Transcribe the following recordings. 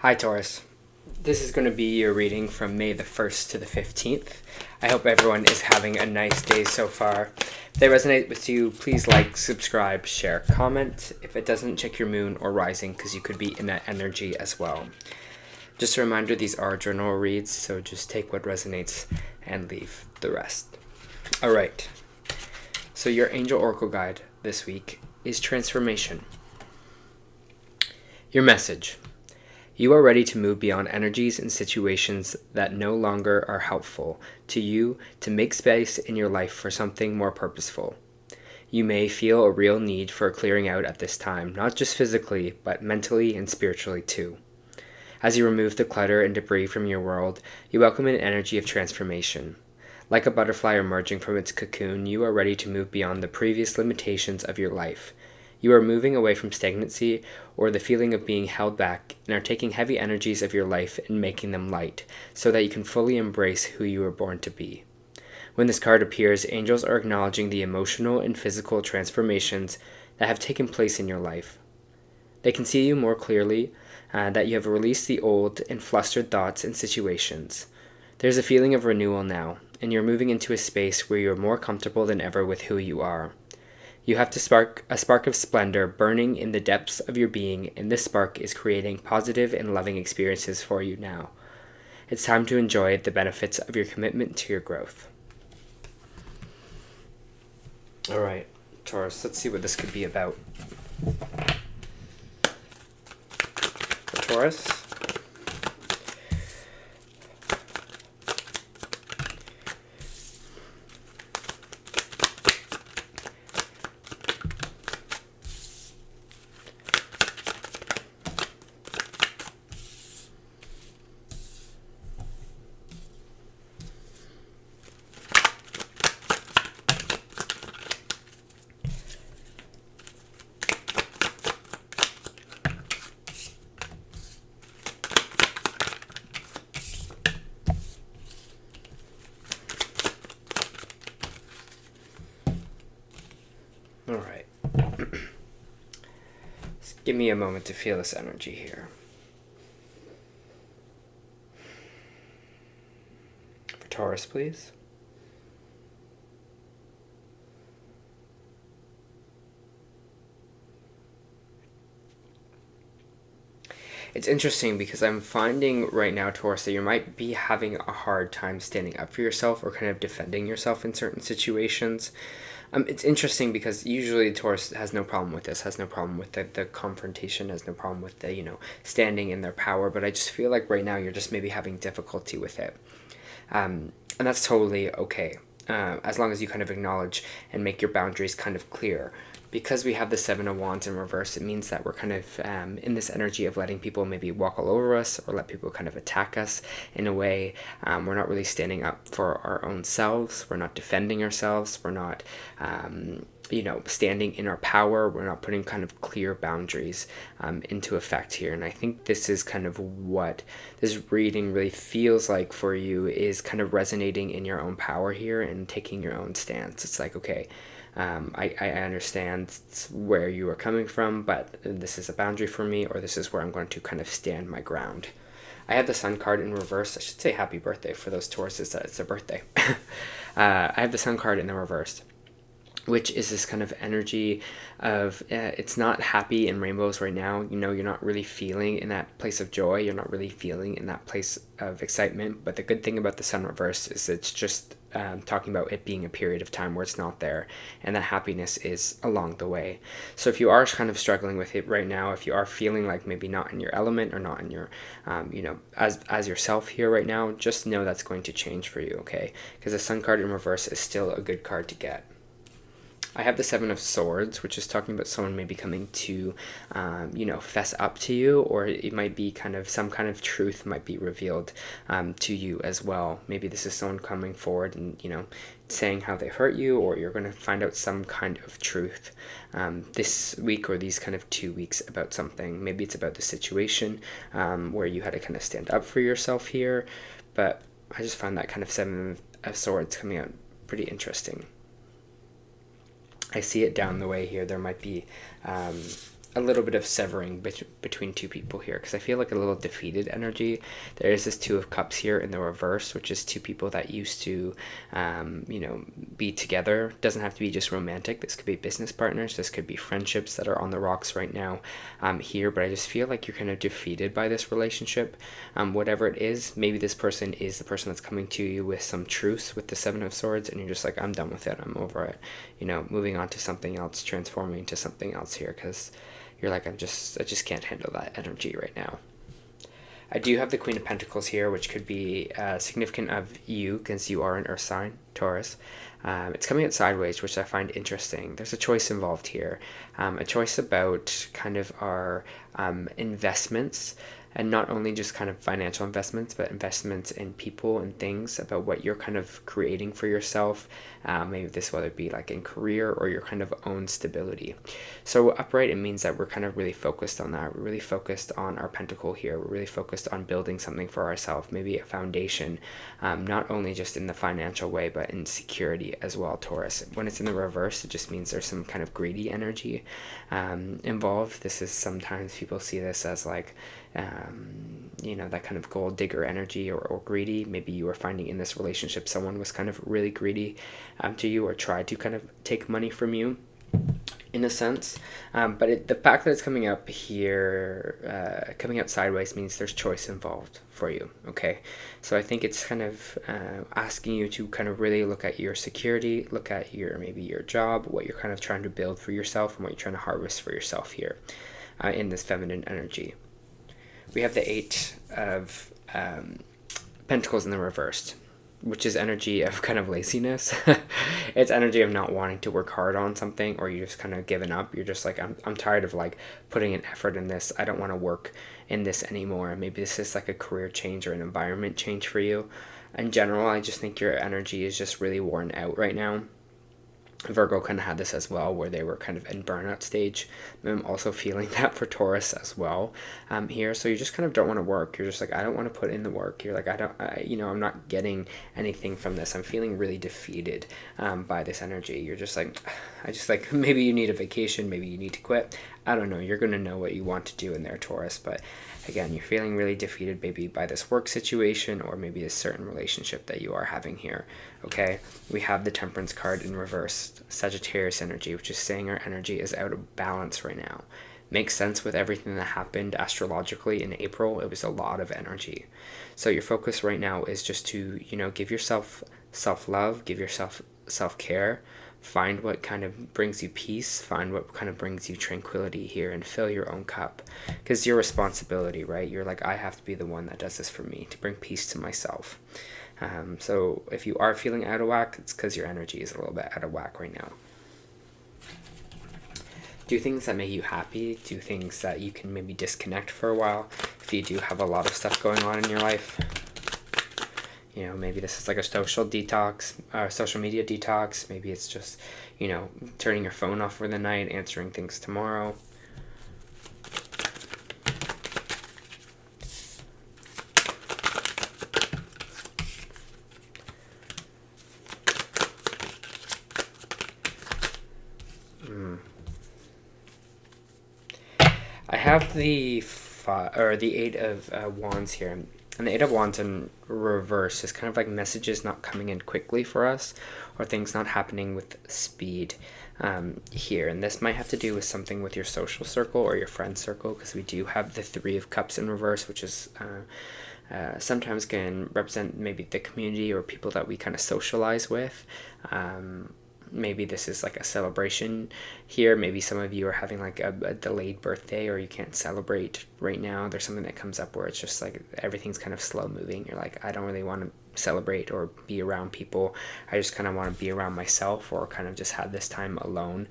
Hi Taurus. This is going to be your reading from May the 1st to the 15th. I hope everyone is having a nice day so far. If they resonate with you, please like, subscribe, share, comment. If it doesn't, check your moon or rising because you could be in that energy as well. Just a reminder, these are general reads, so just take what resonates and leave the rest. Alright, so your angel oracle guide this week is transformation. Your message. You are ready to move beyond energies and situations that no longer are helpful to you to make space in your life for something more purposeful. You may feel a real need for clearing out at this time, not just physically, but mentally and spiritually too. As you remove the clutter and debris from your world, you welcome an energy of transformation. Like a butterfly emerging from its cocoon, you are ready to move beyond the previous limitations of your life. You are moving away from stagnancy or the feeling of being held back and are taking heavy energies of your life and making them light so that you can fully embrace who you were born to be. When this card appears, angels are acknowledging the emotional and physical transformations that have taken place in your life. They can see you more clearly, that you have released the old and flustered thoughts and situations. There's a feeling of renewal now, and you're moving into a space where you're more comfortable than ever with who you are. You have a spark of splendor burning in the depths of your being, and this spark is creating positive and loving experiences for you now. It's time to enjoy the benefits of your commitment to your growth. All right, Taurus, let's see what this could be about. For Taurus, all right. Just give me a moment to feel this energy here. For Taurus, please. It's interesting because I'm finding right now, Taurus, that you might be having a hard time standing up for yourself or kind of defending yourself in certain situations. It's interesting because usually Taurus has no problem with this, has no problem with the confrontation, has no problem with the, standing in their power. But I just feel like right now you're just maybe having difficulty with it. And that's totally okay, as long as you kind of acknowledge and make your boundaries kind of clear. Because we have the Seven of Wands in reverse, it means that we're kind of in this energy of letting people maybe walk all over us or let people kind of attack us in a way. We're not really standing up for our own selves. We're not defending ourselves. We're not, standing in our power. We're not putting kind of clear boundaries into effect here. And I think this is kind of what this reading really feels like for you, is kind of resonating in your own power here and taking your own stance. It's like, okay, I understand where you are coming from, but this is a boundary for me, or this is where I'm going to kind of stand my ground. I have the Sun card in reverse. I should say happy birthday for those Tauruses that it's their birthday. I have the Sun card in the reverse, which is this kind of energy of it's not happy in rainbows right now. You're not really feeling in that place of joy. You're not really feeling in that place of excitement. But the good thing about the Sun reverse is it's just talking about it being a period of time where it's not there, and that happiness is along the way. So if you are kind of struggling with it right now, if you are feeling like maybe not in your element or not in your as yourself here right now, just know that's going to change for you, okay? Because the Sun card in reverse is still a good card to get. I have the Seven of Swords, which is talking about someone maybe coming to, fess up to you, or it might be some kind of truth might be revealed to you as well. Maybe this is someone coming forward and, saying how they hurt you, or you're going to find out some kind of truth this week or these kind of 2 weeks about something. Maybe it's about the situation where you had to kind of stand up for yourself here, but I just found that kind of Seven of Swords coming out pretty interesting. I see it down the way here. There might be a little bit of severing between two people here, because I feel like a little defeated energy. There is this Two of Cups here in the reverse, which is two people that used to, be together. Doesn't have to be just romantic. This could be business partners. This could be friendships that are on the rocks right now here. But I just feel like you're kind of defeated by this relationship. Whatever it is, maybe this person is the person that's coming to you with some truce with the Seven of Swords, and you're just like, I'm done with it. I'm over it. Moving on to something else, transforming to something else here, because you're like, I just can't handle that energy right now. I do have the Queen of Pentacles here, which could be significant of you, because you are an earth sign, Taurus. It's coming out sideways, which I find interesting. There's a choice involved here, a choice about kind of our investments, and not only just kind of financial investments, but investments in people and things, about what you're kind of creating for yourself. Maybe this, whether it be like in career or your kind of own stability. So upright, it means that we're kind of really focused on that. We're really focused on our pentacle here. We're really focused on building something for ourselves, maybe a foundation, not only just in the financial way, but in security as well, Taurus. When it's in the reverse, it just means there's some kind of greedy energy involved. This is, sometimes people see this as like, that kind of gold digger energy, or greedy. Maybe you were finding in this relationship someone was kind of really greedy to you, or tried to kind of take money from you in a sense. But the fact that it's coming up here, coming out sideways, means there's choice involved for you. Okay, so I think it's kind of asking you to kind of really look at your security, look at maybe your job, what you're kind of trying to build for yourself, and what you're trying to harvest for yourself here in this feminine energy. We have the Eight of Pentacles in the reversed, which is energy of kind of laziness. It's energy of not wanting to work hard on something, or you just kind of given up. You're just like, I'm tired of like putting an effort in this. I don't want to work in this anymore. Maybe this is like a career change or an environment change for you. In general, I just think your energy is just really worn out right now. Virgo kind of had this as well, where they were kind of in burnout stage. I'm also feeling that for Taurus as well here. So you just kind of don't want to work. You're just like, I don't want to put in the work. You're like, I'm not getting anything from this. I'm feeling really defeated by this energy. You're just like, maybe you need a vacation. Maybe you need to quit. I don't know. You're going to know what you want to do in there, Taurus. But again, you're feeling really defeated maybe by this work situation, or maybe a certain relationship that you are having here. Okay, we have the Temperance card in reverse, Sagittarius energy, which is saying our energy is out of balance right now. Makes sense with everything that happened astrologically in April. It was a lot of energy. So your focus right now is just to, give yourself self-love, give yourself self-care, find what kind of brings you peace, find what kind of brings you tranquility here, and fill your own cup. Because your responsibility, right? You're like, I have to be the one that does this for me, to bring peace to myself. So if you are feeling out of whack, it's because your energy is a little bit out of whack right now. Do things that make you happy. Do things that you can maybe disconnect for a while. If you do have a lot of stuff going on in your life, maybe this is like a social detox, social media detox. Maybe it's just, turning your phone off for the night, answering things tomorrow. I have the Eight of Wands here, and the Eight of Wands in reverse is kind of like messages not coming in quickly for us, or things not happening with speed here. And this might have to do with something with your social circle or your friend circle, because we do have the Three of Cups in reverse, which is sometimes can represent maybe the community or people that we kind of socialize with. Maybe this is like a celebration here. Maybe some of you are having like a delayed birthday, or you can't celebrate right now. There's something that comes up where it's just like everything's kind of slow moving. You're like, I don't really want to celebrate or be around people. I just kind of want to be around myself, or kind of just have this time alone.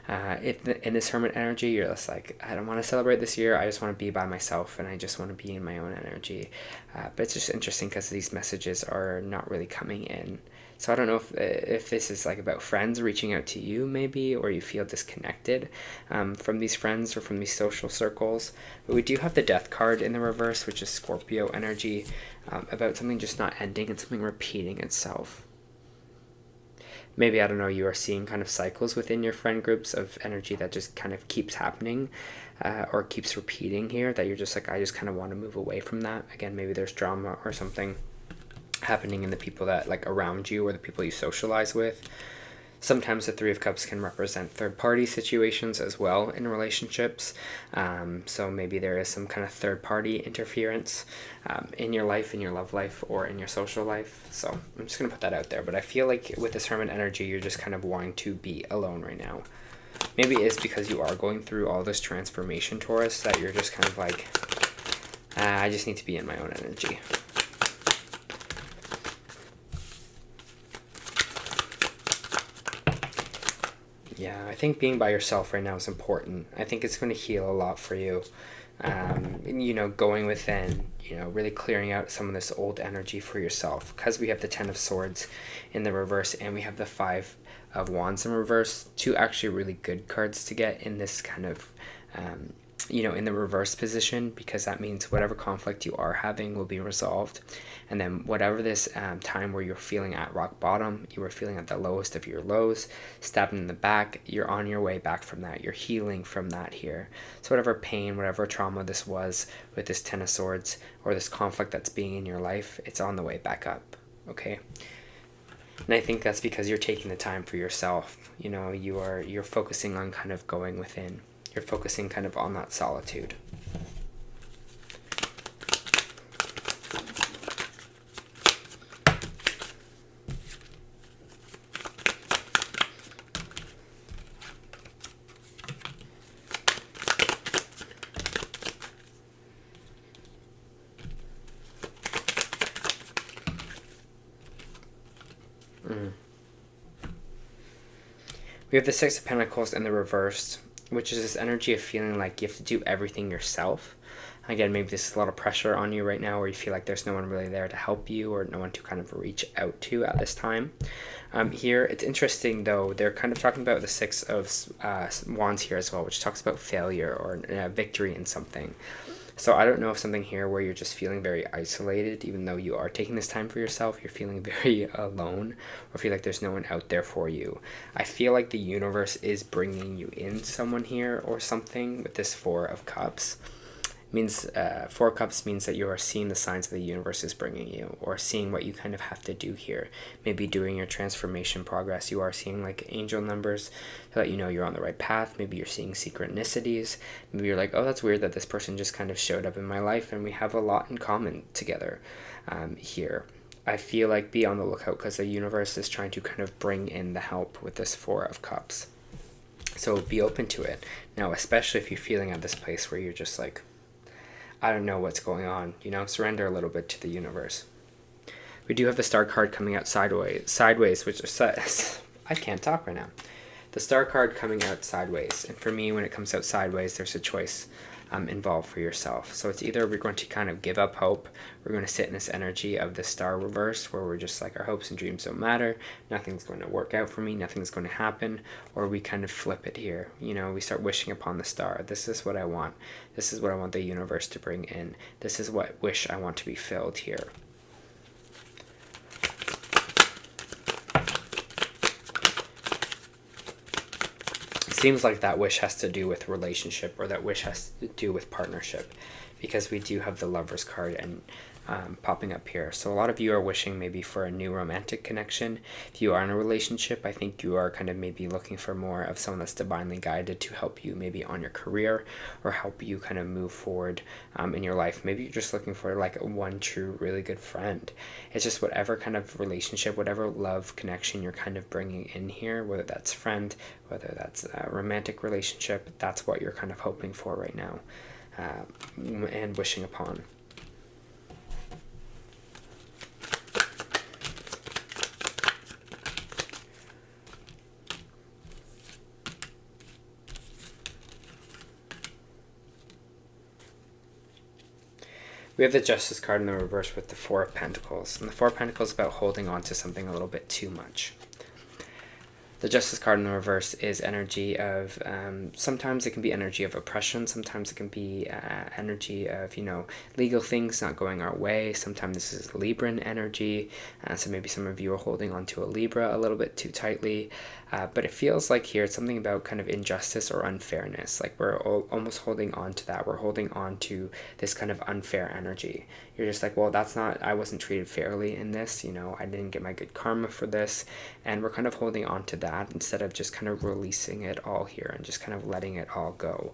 In this Hermit energy, you're just like, I don't want to celebrate this year. I just want to be by myself, and I just want to be in my own energy. But it's just interesting because these messages are not really coming in. So I don't know if this is like about friends reaching out to you maybe, or you feel disconnected from these friends or from these social circles. But we do have the Death card in the reverse, which is Scorpio energy, about something just not ending and something repeating itself. maybe, I don't know, you are seeing kind of cycles within your friend groups of energy that just kind of keeps happening, or keeps repeating here, that you're just like, I just kind of want to move away from that. Again, maybe there's drama or something happening in the people that like around you or the people you socialize with. Sometimes the Three of Cups can represent third-party situations as well in relationships. So maybe there is some kind of third-party interference in your life, in your love life, or in your social life. So I'm just going to put that out there. But I feel like with this Hermit energy, you're just kind of wanting to be alone right now. Maybe it's because you are going through all this transformation, Taurus, that you're just kind of like, I just need to be in my own energy. Yeah, I think being by yourself right now is important. I think it's going to heal a lot for you. You know, going within, you know, really clearing out some of this old energy for yourself. Because we have the Ten of Swords in the reverse and we have the Five of Wands in reverse. Two actually really good cards to get in this kind of, you know, in the reverse position, because that means whatever conflict you are having will be resolved. And then whatever this time where you're feeling at rock bottom, you were feeling at the lowest of your lows, stabbed in the back, you're on your way back from that. You're healing from that here. So whatever pain, whatever trauma this was with this Ten of Swords or this conflict that's being in your life, it's on the way back up, okay? And I think that's because you're taking the time for yourself. You know, you're focusing on kind of going within. You're focusing kind of on that solitude. We have the Six of Pentacles in the reverse, which is this energy of feeling like you have to do everything yourself. Again, maybe this is a lot of pressure on you right now, where you feel like there's no one really there to help you or no one to kind of reach out to at this time. Here, it's interesting though, they're kind of talking about the Six of Wands here as well, which talks about failure or victory in something. So I don't know if something here where you're just feeling very isolated, even though you are taking this time for yourself, you're feeling very alone, or feel like there's no one out there for you. I feel like the universe is bringing you in someone here or something with this Four of Cups. Means Four of Cups means that you are seeing the signs that the universe is bringing you, or seeing what you kind of have to do here. Maybe during your transformation progress, you are seeing like angel numbers to let you know you're on the right path. Maybe you're seeing synchronicities. Maybe you're like, oh, that's weird that this person just kind of showed up in my life and we have a lot in common together here. I feel like be on the lookout, because the universe is trying to kind of bring in the help with this Four of Cups. So be open to it. Now, especially if you're feeling at this place where you're just like, I don't know what's going on, you know, surrender a little bit to the universe. We do have the Star card coming out sideways, which is, I can't talk right now. The Star card coming out sideways. And for me, when it comes out sideways, there's a choice involved for yourself. So it's either we're going to kind of give up hope, we're going to sit in this energy of the Star reverse, where we're just like, our hopes and dreams don't matter, nothing's going to work out for me, nothing's going to happen, or we kind of flip it here. You know, we start wishing upon the Star. This is what I want. This is what I want the universe to bring in. This is what wish I want to be filled here. Seems like that wish has to do with relationship, or that wish has to do with partnership, because we do have the Lovers card and popping up here. So a lot of you are wishing maybe for a new romantic connection. If you are in a relationship, I think you are kind of maybe looking for more of someone that's divinely guided to help you maybe on your career, or help you kind of move forward in your life. Maybe you're just looking for like one true really good friend. It's just whatever kind of relationship, whatever love connection you're kind of bringing in here, whether that's friend, whether that's a romantic relationship, that's what you're kind of hoping for right now and wishing upon. We have the Justice card in the reverse with the Four of Pentacles. And the Four of Pentacles is about holding on to something a little bit too much. The Justice card in the reverse is energy of, sometimes it can be energy of oppression, sometimes it can be energy of, legal things not going our way. Sometimes this is Libran energy, so maybe some of you are holding on to a Libra a little bit too tightly, but it feels like here it's something about kind of injustice or unfairness, like we're almost holding on to that. We're holding on to this kind of unfair energy. You're just like, well, I wasn't treated fairly in this, I didn't get my good karma for this, and we're kind of holding on to that instead of just kind of releasing it all here and just kind of letting it all go.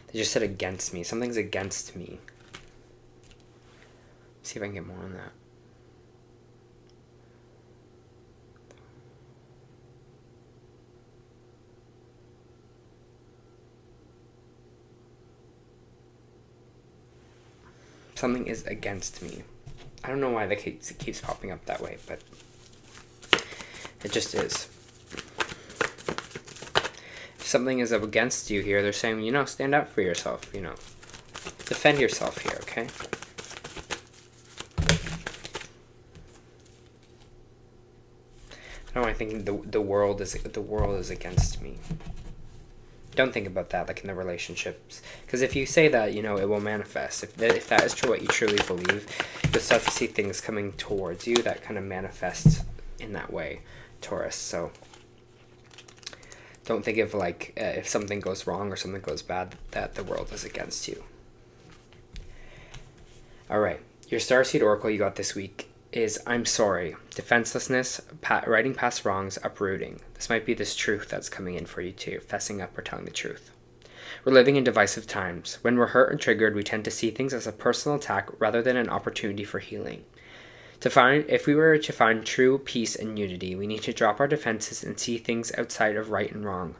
They just said against me. Something's against me. Let's see if I can get more on that. Something is against me. I don't know why it keeps popping up that way, but it just is. If something is up against you here, they're saying, stand up for yourself, defend yourself here, okay? I don't want to think the world is against me. Don't think about that like in the relationships, because if you say that, it will manifest. If that is true, what you truly believe, you'll start to see things coming towards you that kind of manifest in that way, Taurus. So don't think of like if something goes wrong or something goes bad, that the world is against you. All right, your Starseed Oracle you got this week is I'm sorry, defenselessness, righting past wrongs, uprooting. This might be this truth that's coming in for you too, fessing up or telling the truth. We're living in divisive times. When we're hurt and triggered, we tend to see things as a personal attack rather than an opportunity for healing. If we were to find true peace and unity, we need to drop our defenses and see things outside of right and wrong.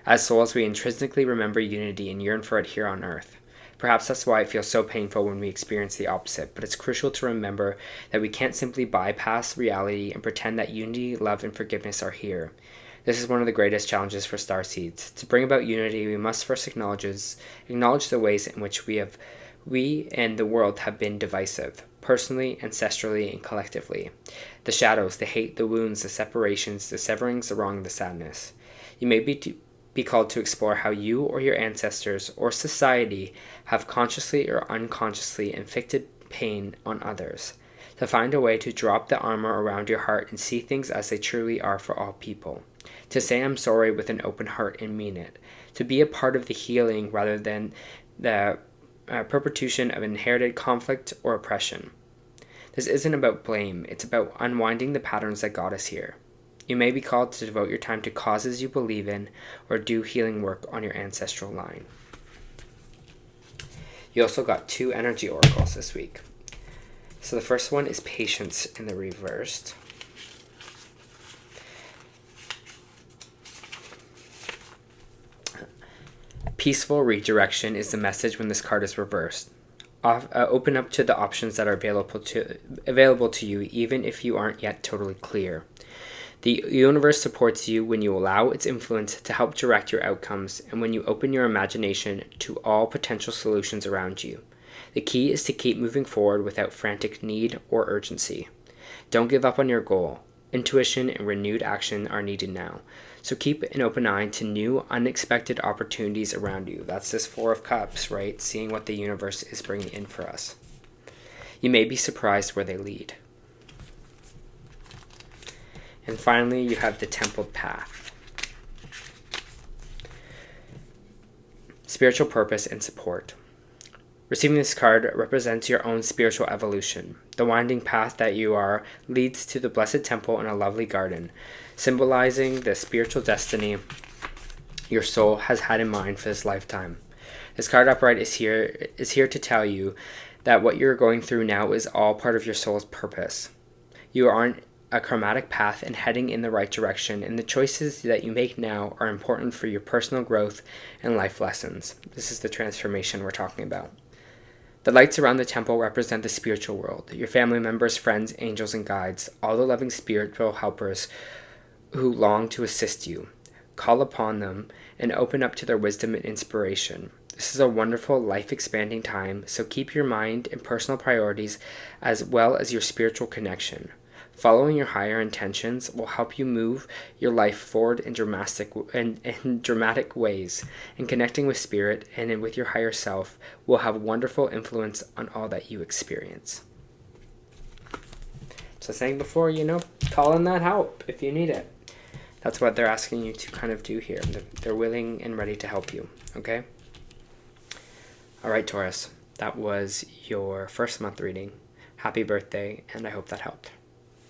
As souls, we intrinsically remember unity and yearn for it here on earth. Perhaps that's why it feels so painful when we experience the opposite, but it's crucial to remember that we can't simply bypass reality and pretend that unity, love, and forgiveness are here. This is one of the greatest challenges for starseeds. To bring about unity, we must first acknowledge the ways in which we and the world have been divisive, personally, ancestrally, and collectively. The shadows, the hate, the wounds, the separations, the severings, the wrong, the sadness. You may be called to explore how you or your ancestors or society have consciously or unconsciously inflicted pain on others, to find a way to drop the armor around your heart and see things as they truly are for all people, to say I'm sorry with an open heart and mean it, to be a part of the healing rather than the perpetuation of inherited conflict or oppression. This isn't about blame, it's about unwinding the patterns that got us here. You may be called to devote your time to causes you believe in or do healing work on your ancestral line. You also got 2 energy oracles this week. So the first one is patience in the reversed. Peaceful redirection is the message when this card is reversed. Open up to the options that are available to you, even if you aren't yet totally clear. The universe supports you when you allow its influence to help direct your outcomes and when you open your imagination to all potential solutions around you. The key is to keep moving forward without frantic need or urgency. Don't give up on your goal. Intuition and renewed action are needed now. So keep an open eye to new, unexpected opportunities around you. That's this 4 of Cups, right? Seeing what the universe is bringing in for us. You may be surprised where they lead. And finally, you have the Templed Path. Spiritual purpose and support. Receiving this card represents your own spiritual evolution. The winding path that you are leads to the Blessed Temple in a lovely garden, symbolizing the spiritual destiny your soul has had in mind for this lifetime. This card upright is here to tell you that what you're going through now is all part of your soul's purpose. You are on a karmatic path and heading in the right direction, and the choices that you make now are important for your personal growth and life lessons. This is the transformation we're talking about. The lights around the temple represent the spiritual world, your family members, friends, angels, and guides, all the loving spiritual helpers who long to assist you. Call upon them and open up to their wisdom and inspiration. This is a wonderful, life-expanding time, so keep your mind and personal priorities as well as your spiritual connection. Following your higher intentions will help you move your life forward in dramatic ways, and connecting with spirit and with your higher self will have wonderful influence on all that you experience. So saying before, call in that help if you need it. That's what they're asking you to kind of do here. They're willing and ready to help you, okay? All right, Taurus, that was your first month reading. Happy birthday, and I hope that helped.